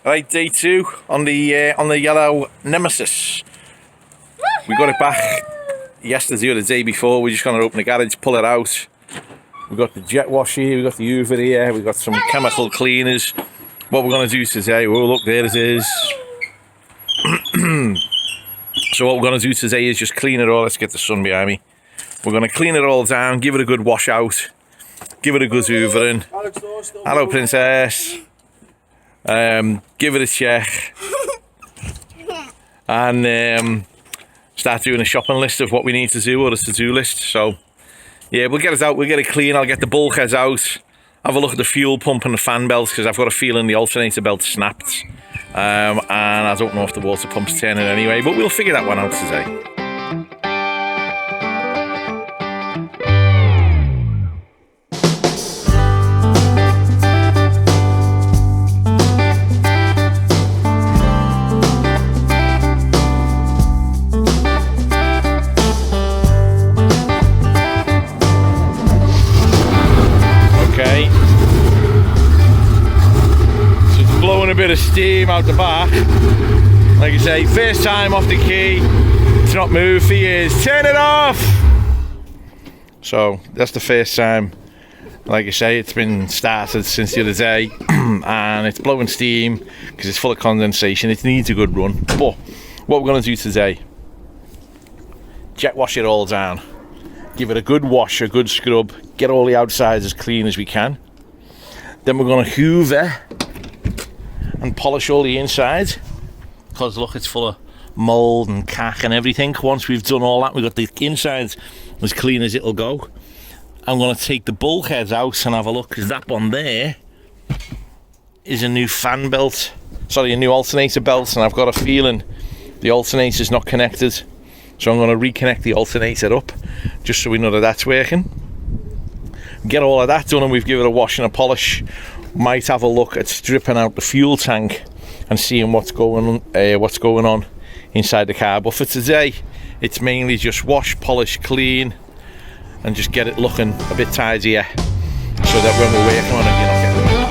Right, day 2 on the yellow Nemesis. We got it back yesterday or the day before. We're just going to open the garage, pull it out. We've got the jet wash here, we've got the hoover here, we've got some chemical cleaners. What we're going to do today, oh look, there it is. So what we're going to do today is just clean it all. Let's get the sun behind me. We're going to clean it all down, give it a good wash out, give it a good hoovering. Hello, princess. Give it a check and start doing a shopping list of what we need to do, or a to-do list. So yeah, we'll get it out, we'll get it clean. I'll get the bulkheads out, have a look at the fuel pump and the fan belt, because I've got a feeling the alternator belt snapped, and I don't know if the water pump's turning anyway, but we'll figure that one out today. Okay, so it's blowing a bit of steam out the back. Like I say, first time off the key, it's not moved for years. Turn it off! So that's the first time. Like I say, it's been started since the other day and it's blowing steam because it's full of condensation. It needs a good run. But what we're going to do today, jet wash it all down. Give it a good wash, a good scrub, get all the outsides as clean as we can. Then we're going to hoover and polish all the insides, because look, it's full of mould and cack and everything. Once we've done all that, we've got the insides as clean as it'll go. I'm going to take the bulkheads out and have a look, because that one there is a new fan belt, sorry, a new alternator belt, and I've got a feeling the alternator's not connected. So I'm going to reconnect the alternator up, just so we know that that's working. Get all of that done and we've given it a wash and a polish. Might have a look at stripping out the fuel tank and seeing what's going on inside the car. But for today, it's mainly just wash, polish, clean, and just get it looking a bit tidier, so that when we're working on it, you're not getting wet.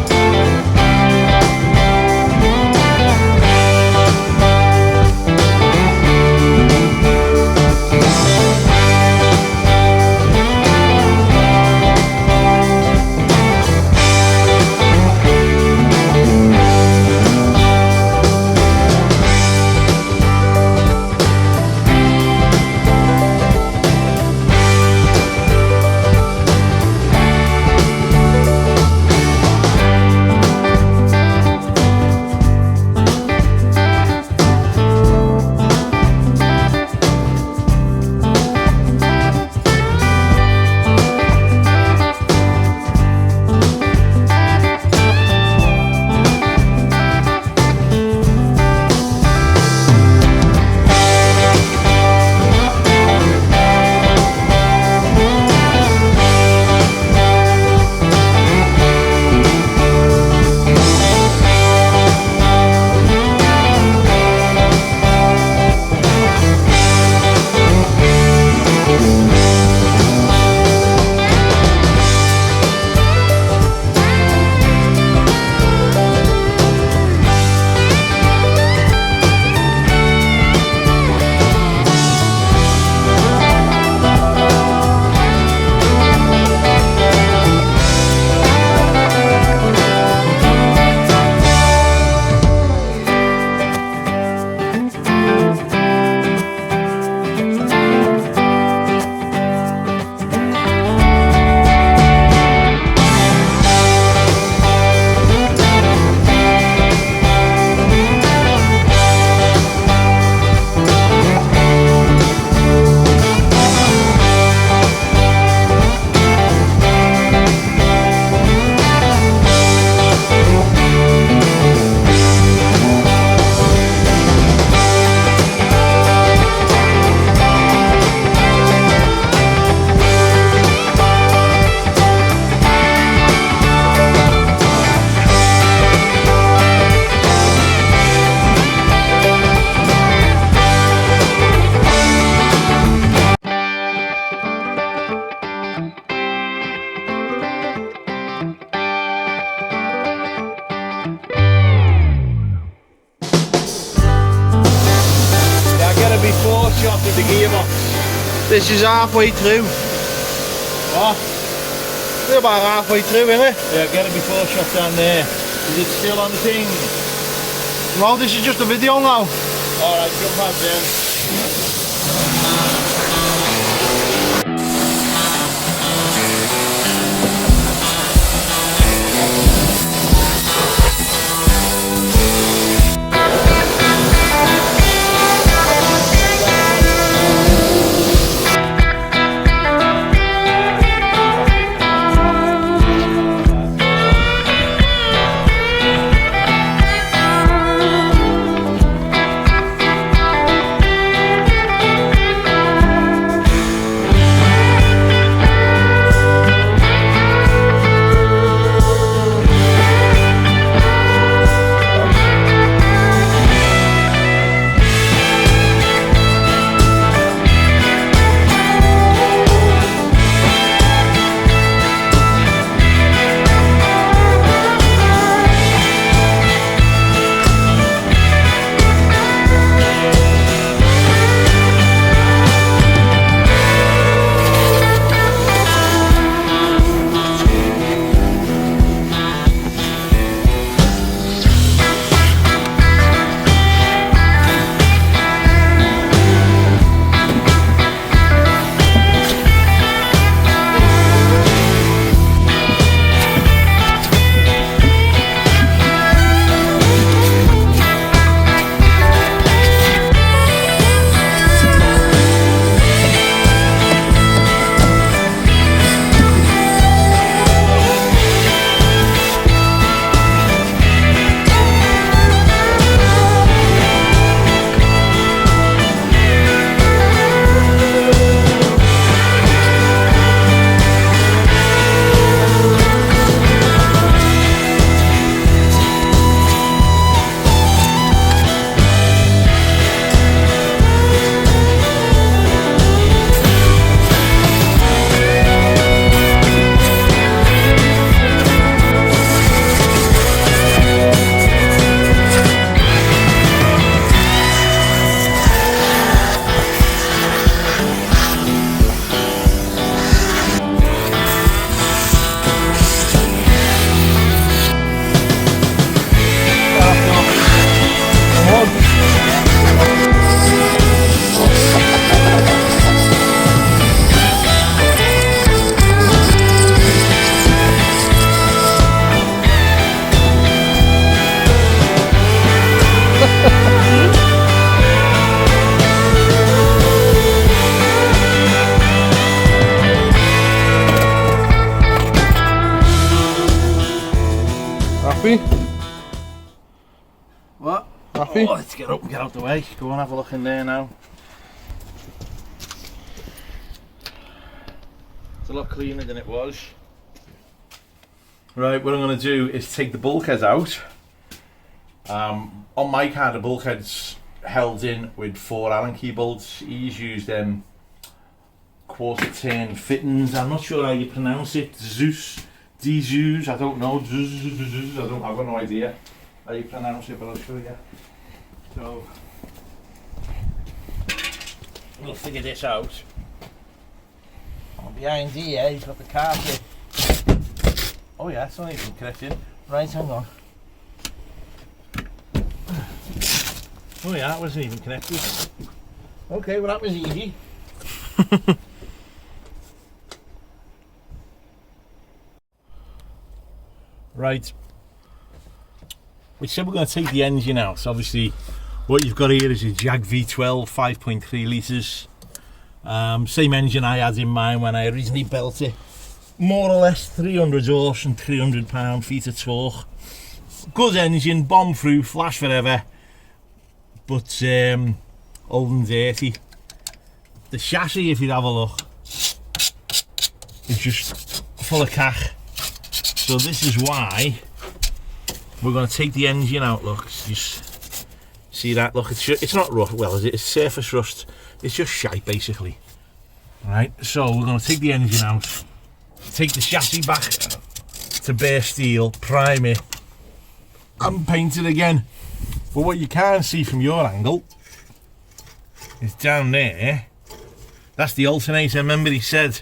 shot with the gearbox. This is halfway through. What? We're about halfway through, isn't it? Yeah, get it before shot down there. Is it still on the thing? No, this is just a video now. Alright, jump out then. Happy? What? Happy? Oh, let's get up and get out the way. Go and have a look in there now. It's a lot cleaner than it was. Right, what I'm going to do is take the bulkheads out. On my car, the bulkhead's held in with 4 Allen key bolts. He's used them quarter turn fittings. I'm not sure how you pronounce it. Zeus, D-Zeus, I don't know. I've got no idea how you pronounce it, but I'll show you. So we'll figure this out. Behind here, he's got the carpet. Oh yeah, it's not even connected. Right, hang on. Oh yeah, that wasn't even connected. Okay, well that was easy. Right. We said we're going to take the engine out. So obviously what you've got here is a Jag V12 5.3 litres. Same engine I had in mind when I originally built it. More or less 300 horse and 300 pound-feet of torque. Good engine, bomb through, flash forever, but old and dirty. The chassis, if you have a look, is just full of cack. So this is why we're going to take the engine out. Look, just see that. Look, it's not rust. Well, is it? It's surface rust. It's just shite, basically. Right. So we're going to take the engine out, take the chassis back to bare steel, prime it, and paint it again. But what you can't see from your angle is down there. That's the alternator. Remember he said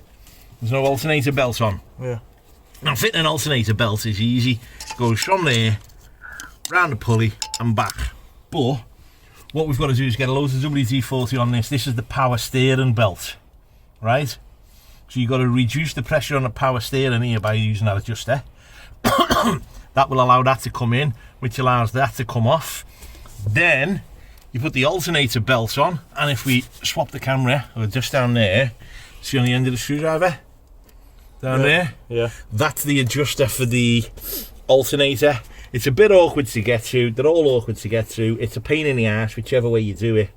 there's no alternator belt on. Yeah. Now fitting an alternator belt is easy. It goes from there, round the pulley and back. But what we've got to do is get a load of WD-40 on this. This is the power steering belt, right? So you've got to reduce the pressure on the power steering here by using that adjuster. That will allow that to come in, which allows that to come off. Then you put the alternator belt on, and if we swap the camera, or just down there, see on the end of the screwdriver? Down there? Yeah. That's the adjuster for the alternator. It's a bit awkward to get through. They're all awkward to get through. It's a pain in the ass, whichever way you do it.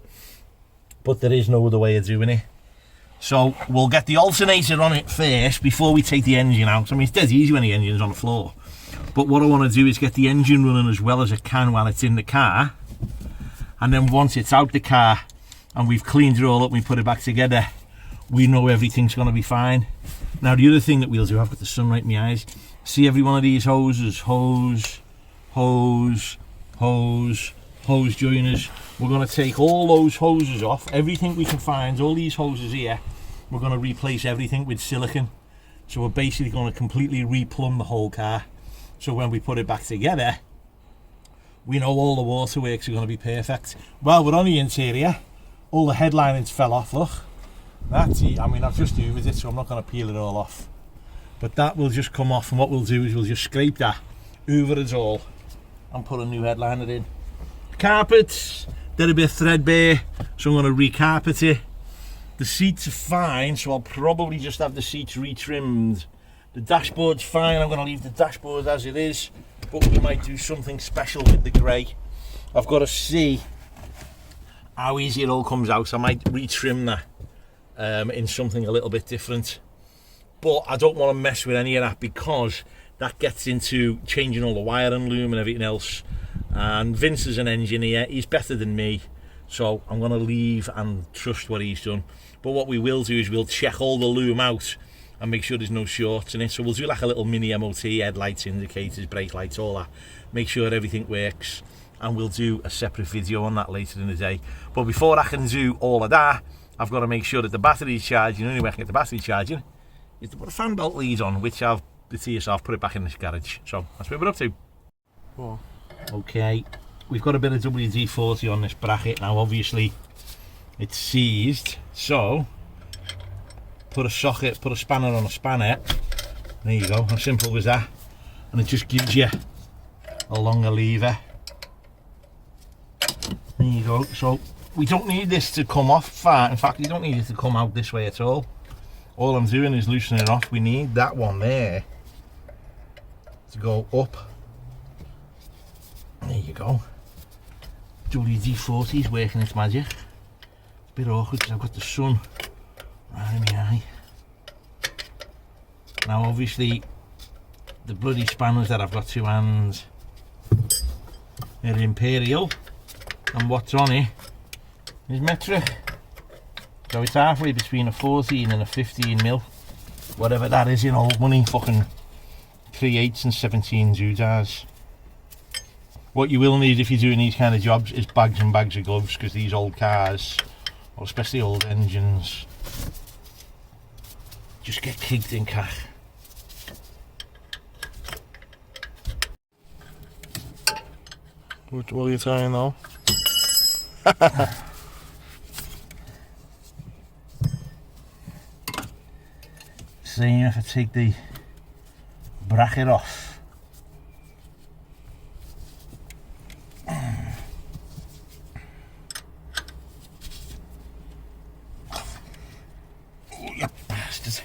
But there is no other way of doing it. So we'll get the alternator on it first before we take the engine out. I mean, it's dead easy when the engine's on the floor. But what I want to do is get the engine running as well as I can while it's in the car. And then once it's out the car and we've cleaned it all up and we put it back together, we know everything's going to be fine. Now the other thing that we'll do, I've got the sun right in my eyes. See every one of these hoses, hose, hose, hose, hose joiners. We're going to take all those hoses off, everything we can find, all these hoses here. We're going to replace everything with silicone. So we're basically going to completely replumb the whole car. So when we put it back together, we know all the waterworks are going to be perfect. Well, we're on the interior. All the headlinings fell off, look. That's it. I mean, I've just hoovered it, so I'm not going to peel it all off. But that will just come off, and what we'll do is we'll just scrape that, hoover it all, and put a new headliner in. Carpets, they're a bit threadbare, so I'm going to re-carpet it. The seats are fine, so I'll probably just have the seats retrimmed. The dashboard's fine, I'm going to leave the dashboard as it is, but we might do something special with the grey. I've got to see how easy it all comes out. I might retrim that in something a little bit different. But I don't want to mess with any of that because that gets into changing all the wiring loom and everything else. And Vince is an engineer, he's better than me, so I'm going to leave and trust what he's done. But what we will do is we'll check all the loom out and make sure there's no shorts in it. So we'll do like a little mini MOT, headlights, indicators, brake lights, all that. Make sure everything works, and we'll do a separate video on that later in the day. But before I can do all of that, I've got to make sure that the battery's charging. The only way I can get the battery charging is to put a fan belt lead on, which I've put it back in this garage. So that's what we're up to. Oh. Okay, we've got a bit of WD-40 on this bracket. Now obviously it's seized, so put a socket, put a spanner on a spanner. There you go, how simple was that? And it just gives you a longer lever. There you go. So we don't need this to come off far. In fact, you don't need it to come out this way at all. All I'm doing is loosening it off. We need that one there to go up. There you go. WD-40 is working its magic. It's a bit awkward because I've got the sun right in my eye. Now obviously the bloody spanners that I've got two hands, they're Imperial, and what's on it is metric. So it's halfway between a 14 and a 15 mil, whatever that is in old money, fucking 3/8 and 17 zootars. What you will need if you're doing these kind of jobs is bags and bags of gloves, because these old cars, or especially old engines, just get kicked in cash. What are you trying now? Seeing if I take the bracket off. Bastard.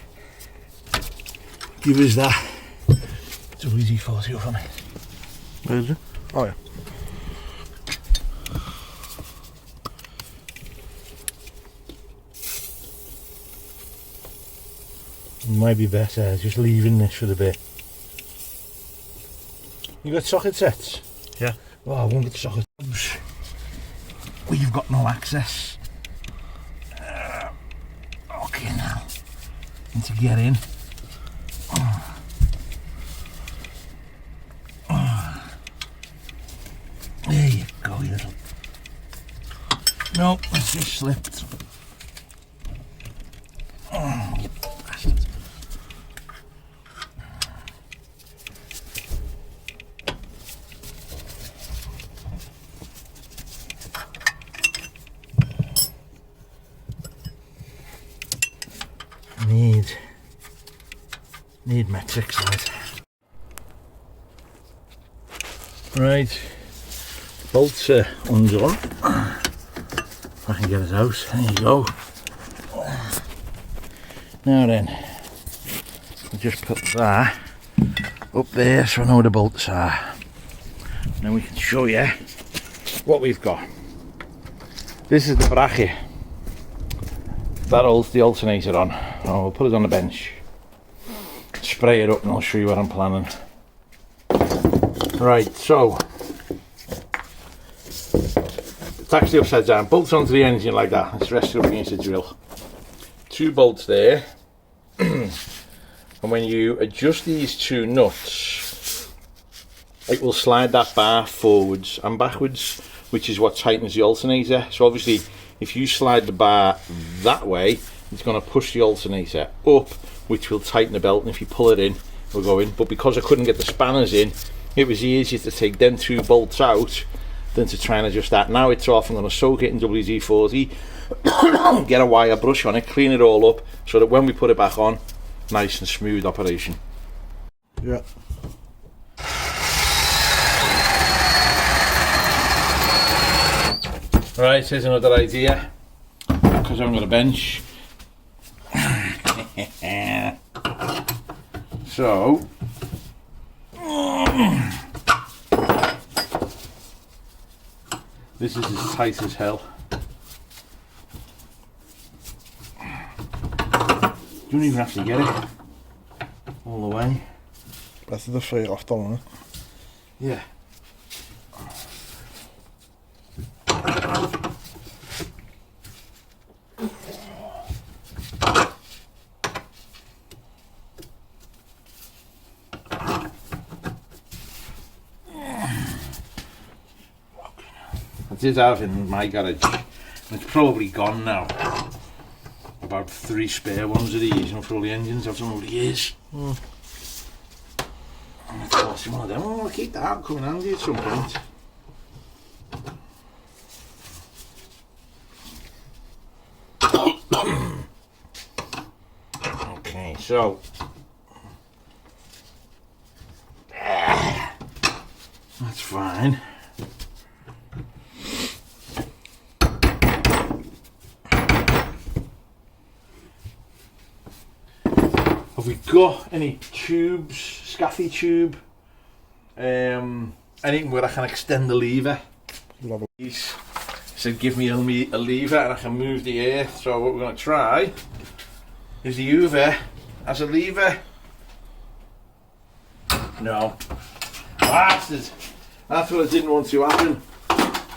Give us that WD-40 for me. Where is it? Oh yeah. It might be better just leaving this for a bit. You got socket sets? Yeah. Oh, I won't get socket. We've got no access. Okay now. Need to get in. There you go, you little No, it's just slipped. Oh, you bastards. Need metrics, right? Right, bolts are undone. If I can get it out, there you go. Now then, we'll just put that up there so I know where the bolts are. And then we can show you what we've got. This is the bracket that holds the alternator on. Oh, we'll put it on the bench. Spray it up and I'll show you what I'm planning. Right, so it's actually upside down. Bolts onto the engine like that. It's rested up against the drill. 2 bolts there. And when you adjust these 2 nuts, it will slide that bar forwards and backwards, which is what tightens the alternator. So obviously, if you slide the bar that way, it's going to push the alternator up, which will tighten the belt, and if you pull it in, it'll go in. But because I couldn't get the spanners in, it was easier to take them 2 bolts out than to try and adjust that. Now it's off. I'm going to soak it in WD-40, get a wire brush on it, clean it all up, so that when we put it back on, nice and smooth operation. Yeah. Right, here's another idea, because I'm going to bench. So this is as tight as hell. You don't even have to get it all the way. Better the feet off, don't it? Yeah. I did have in my garage, and it's probably gone now, about 3 spare ones of these, and for all the engines I've done over the years. And I thought, one of them, I'll keep that, it'll come in handy at some point. Okay, so that's fine. Have we got any tubes, scaffy tube, anything where I can extend the lever? Love it. He said give me a lever and I can move the air. So what we're going to try is the hoover as a lever. No. Bastard. That's what I didn't want to happen.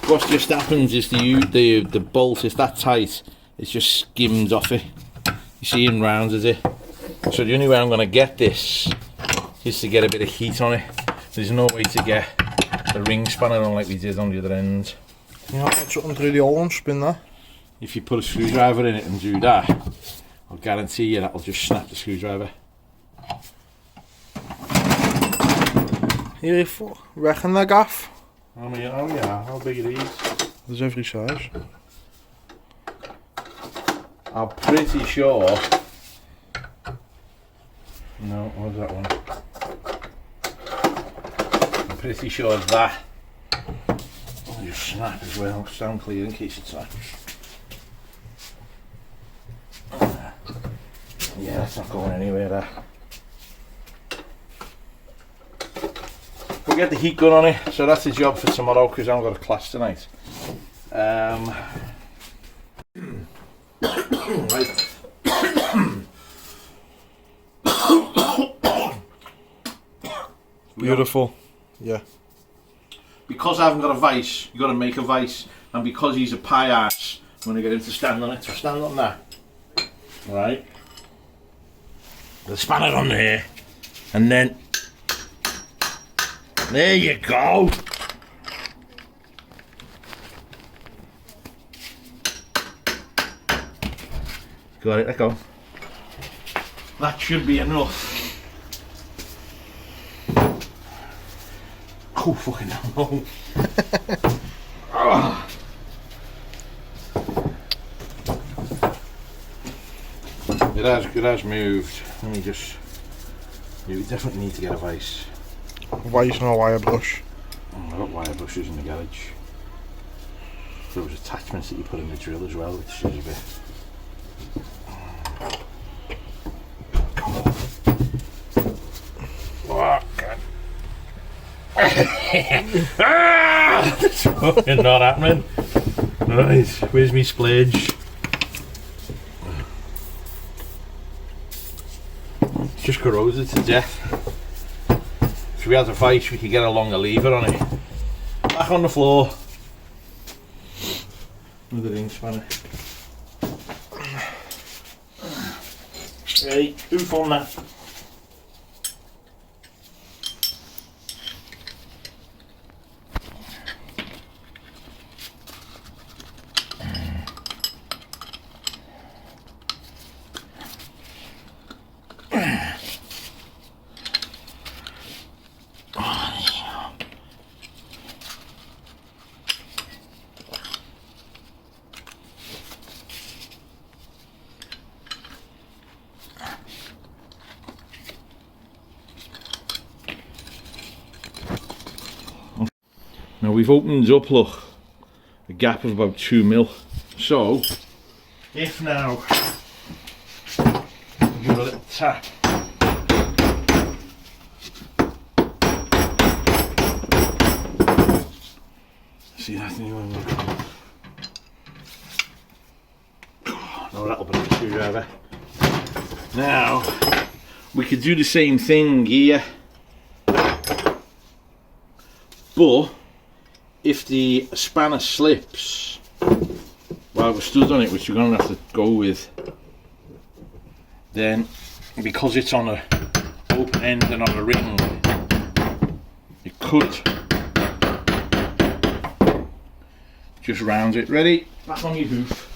What just happens is the bolt is that tight, it just skims off it. You see him rounded it. So the only way I'm going to get this is to get a bit of heat on it. There's no way to get the ring spanner on like we did on the other end. Yeah, put something through the hole and spin that. If you put a screwdriver in it and do that, I'll guarantee you that'll just snap the screwdriver. Here, reckon the gaff? Oh yeah, how big are these? There's every size. I'm pretty sure. No, what's that one? I'm pretty sure that. I'll just snap as well, sound clear in case it snaps. Yeah, that's not going anywhere there. We'll get the heat gun on it, so that's the job for tomorrow because I haven't got a class tonight. Right. Beautiful. Yeah. Because I haven't got a vice, you've got to make a vice, and because he's a pie ass, I'm going to get him to stand on it. So stand on that. Right. The spanner on there, and then there you go. Got it, let go. That should be enough. Oh, fucking hell. Oh. It has moved. Let me just... You definitely need to get a vice. Vice and a wire brush. Oh, I've got wire brushes in the garage. There was attachments that you put in the drill as well, which is a bit... Oh, God. Ah! It's fucking not happening. Right, where's me splurge? It's just corroded to death. If we had a vice, we could get a longer lever on it. Back on the floor. Another ring spanner. Right, hoof on that. Now we've opened up, look, a gap of about 2 mil. So, if now we give it a little tap, see that anyway? No, that'll be a screwdriver. Now we could do the same thing here, but if the spanner slips while we're stood on it, which we're going to have to go with, then because it's on a open end and on a ring, it could just round it. Ready? Back on your hoof.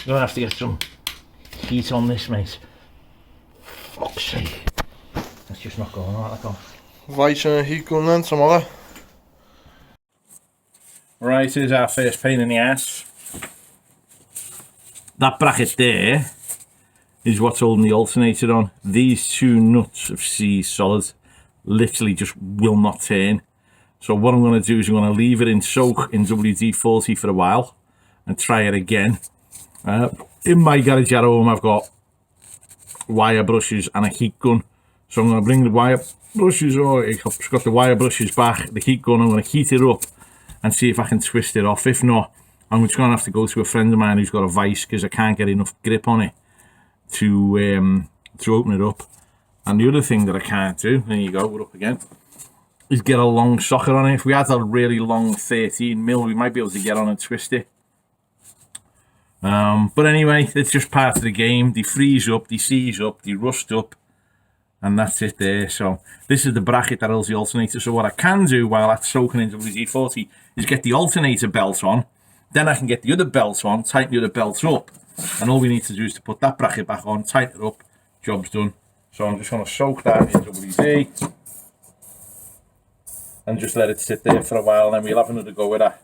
You're gonna have to get some heat on this, mate. Fuck's sake. That's just not going right, like Vice and a heat gun then tomorrow. Right, here's our first pain in the ass. That bracket there is what's holding the alternator on. These two nuts of C solid literally just will not turn. So what I'm going to do is I'm going to leave it in soak in WD-40 for a while and try it again. In my garage at home I've got wire brushes and a heat gun, so I'm going to bring the wire brushes, or I've got the wire brushes back, the heat gun, I'm going to heat it up and see if I can twist it off. If not, I'm just going to have to go to a friend of mine who's got a vice, because I can't get enough grip on it to open it up. And the other thing that I can't do, there you go, we're up again, is get a long socket on it. If we had a really long 13 mil, we might be able to get on and twist it. But anyway, it's just part of the game. They freeze up, they seize up, they rust up, and that's it there. So this is the bracket that holds the alternator. So what I can do while that's soaking in WD-40 is get the alternator belt on, then I can get the other belt on, tighten the other belts up, and all we need to do is to put that bracket back on, tighten it up, job's done. So I'm just going to soak that in WD and just let it sit there for a while, and then we'll have another go with that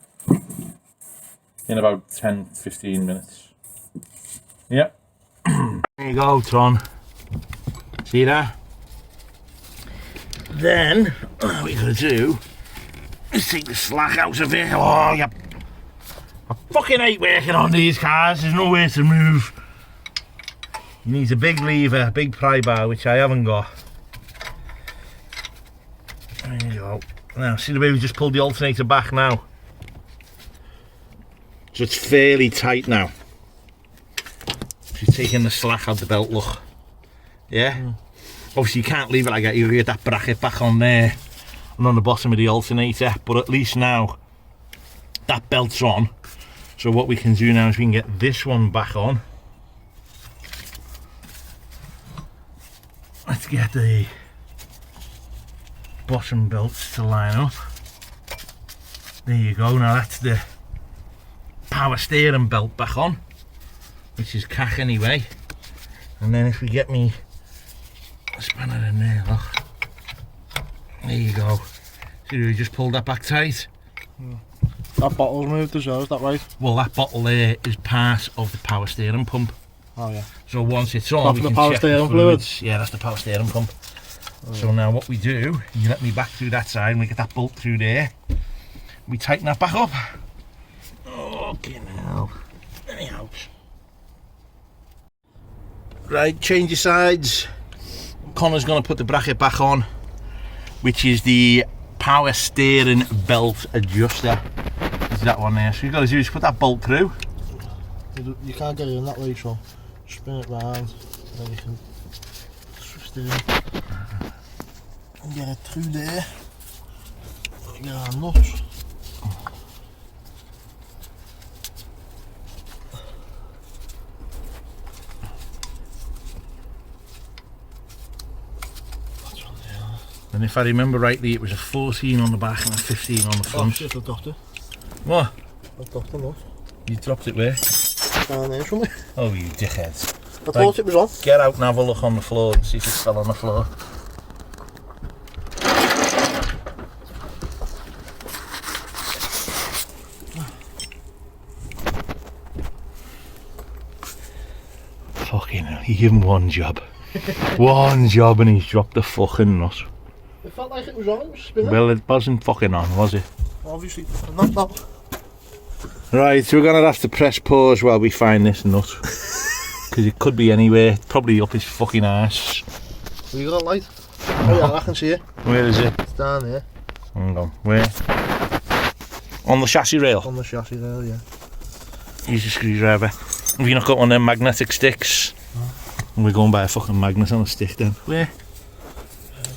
in about 10-15 minutes. Yep. There you go, Tron. See that? Then what we're going to do is take the slack out of it. Oh, yeah. I fucking hate working on these cars. There's nowhere to move. You need a big lever, a big pry bar, which I haven't got. There you go. Now, see the way we just pulled the alternator back now? So it's fairly tight now. She's taking the slack out the belt, look. Yeah? Obviously you can't leave it like that, you get that bracket back on there and on the bottom of the alternator, but at least now that belt's on So what we can do now is we can get this one back on. Let's get the bottom belts to line up. There you go. Now that's the power steering belt back on, which is cack anyway. And then if we get me spanner in there, look. There you go. See, we just pulled that back tight. That bottle's moved as well, is that right? Well, that bottle there is part of the power steering pump. Oh yeah. So once it's on, we the can power check steering the fluids. Yeah, that's the power steering pump. So now what we do, you let me back through that side and we get that bolt through there. We tighten that back up. Okay now. Anyhow. Right, change your sides. Connor's going to put the bracket back on, which is the power steering belt adjuster. Is that one there? So you've got to do is put that bolt through. You can't get it in that way, so spin it round and then you can twist it in and get it through there. Get our nuts. And if I remember rightly, it was a 14 on the back and a 15 on the front. Oh shit, I dropped it. What? I dropped the nut. You dropped it where? Down there from me. Oh, you dickheads. I thought it was on. Get out and have a look on the floor and see if it fell on the floor. Fucking hell, you give him one job. One job and he's dropped the fucking nut. It felt like it was on, it was spinning. Well, it wasn't fucking on, was it? Obviously, not that. Right, so we're going to have to press pause while we find this nut. Because it could be anywhere, probably up his fucking arse. Have you got a light? Oh yeah, I can see it. Where is it? It's down here. Hang on, where? On the chassis rail? On the chassis rail, yeah. Use a screwdriver. Have you not got one of them magnetic sticks? No. And we're going by a fucking magnet on a stick then. Where?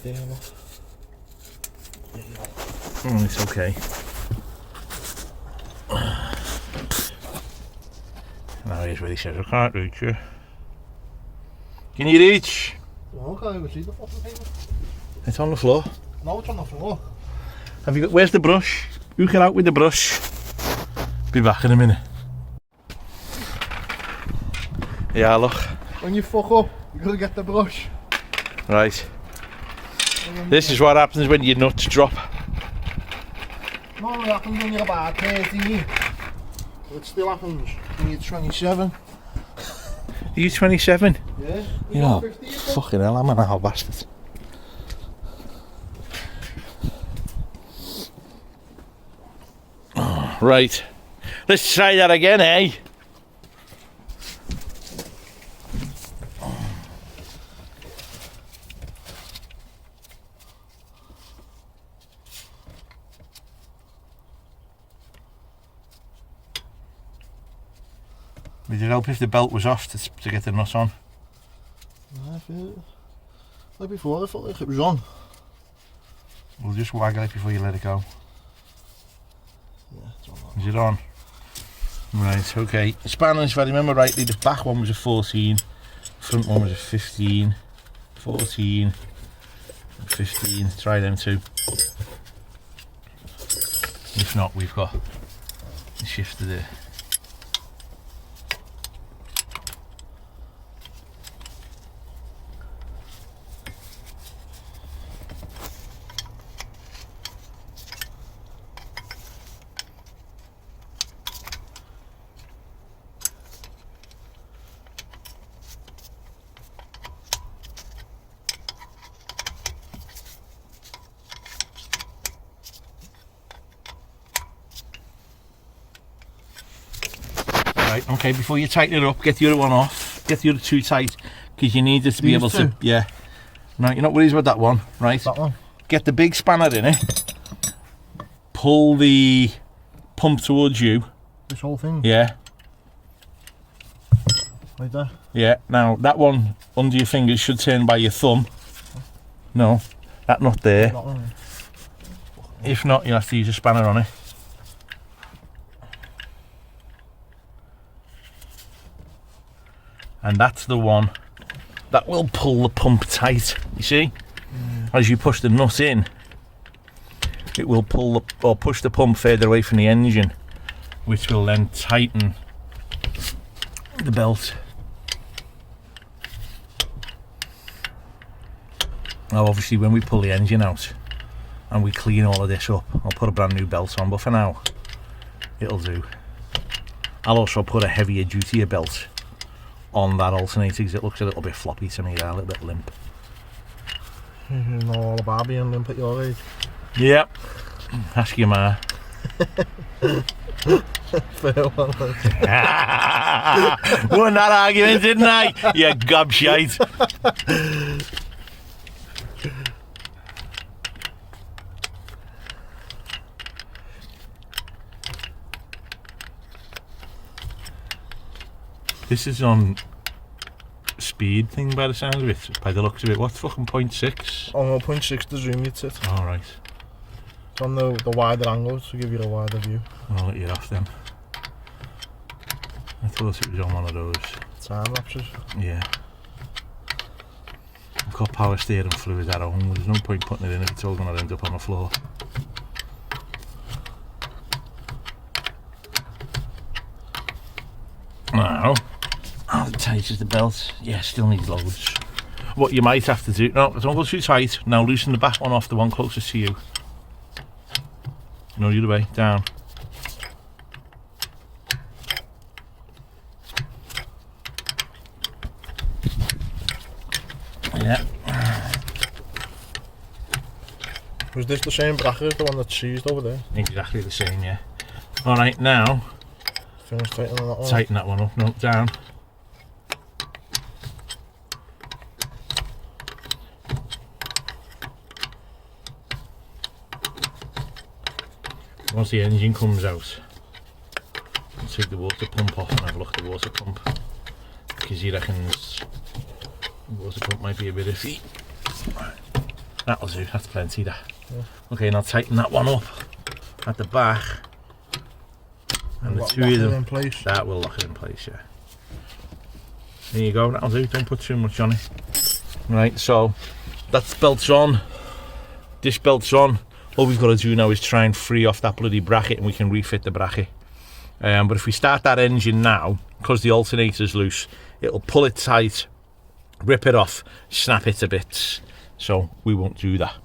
There you go. Oh, it's okay. Now here's where he says, I can't reach you. Can you reach? No, I can't even see the fucking paper. It's on the floor. No, it's on the floor. Have you got, where's the brush? You get out with the brush. Be back in a minute. Yeah, look. When you fuck up, you gotta get the brush. Right. This is what happens when your nuts drop. No, it happens when you're about 13. It still happens when you're 27. Are you 27? Yeah. You know, fucking hell, I'm an old bastard. Oh, right. Let's try that again, eh? Would it help if the belt was off to get the nut on? No, I feel it. Like before, I felt like it was on. We'll just waggle it before you let it go. Yeah, it's on. Is it on? Right, okay. The spanners, if I remember rightly, the back one was a 14, front one was a 15, 14, 15. Try them two. If not, we've got the shifter there. Right, okay, before you tighten it up, get the other one off, get the other two tight, because you need it to be able to, yeah. Now, you're not worried about that one, right? That one? Get the big spanner in it, pull the pump towards you. This whole thing? Yeah. Like that? Yeah, now that one under your fingers should turn by your thumb. No, that nut there. That one. If not, you'll have to use a spanner on it. and that's the one that will pull the pump tight. You see, as you push the nut in, it will pull or push the pump further away from the engine, which will then tighten the belt. Now obviously when we pull the engine out and we clean all of this up, I'll put a brand new belt on, but for now it'll do. I'll also put a heavier dutier belt on that alternator because it looks a little bit floppy to me there, a little bit limp. You know all about being limp at your age. Yep, ask your ma. Fair one. Won that argument, didn't I? You gobshite. This is on speed thing by the sound of it, by the looks of it. What's fucking 0.6? Oh no, 0.6 the zoom you'd sit. Alright. It's on the wider angle to give you a wider view. I'll let you off then. I thought it was on one of those. Time lapses. Yeah. I've got power steering fluid at home, there's no point putting it in if it's all going to end up on the floor. Now, how tight is the belt? Yeah, still needs loads. What you might have to do, no, don't go too tight. Now loosen the back one off, the one closest to you. No, the other way, down. Yeah. Was this the same bracket as the one that's seized over there? Exactly the same, yeah. Alright, now, Finish tightening that one. tighten that one up, no, down. Once the engine comes out, I'll take the water pump off and have a look at the water pump, because he reckons the water pump might be a bit iffy. That'll do, that's plenty there. Yeah. Okay, now tighten that one up at the back, and the two of them, in place. that will lock it in place, yeah. There you go, that'll do, don't put too much on it. Right, so that's belt's on, this belt's on. All we've got to do now is try and free off that bloody bracket and we can refit the bracket. But if we start that engine now, because the alternator's loose, it'll pull it tight, rip it off, snap it to bits. So we won't do that.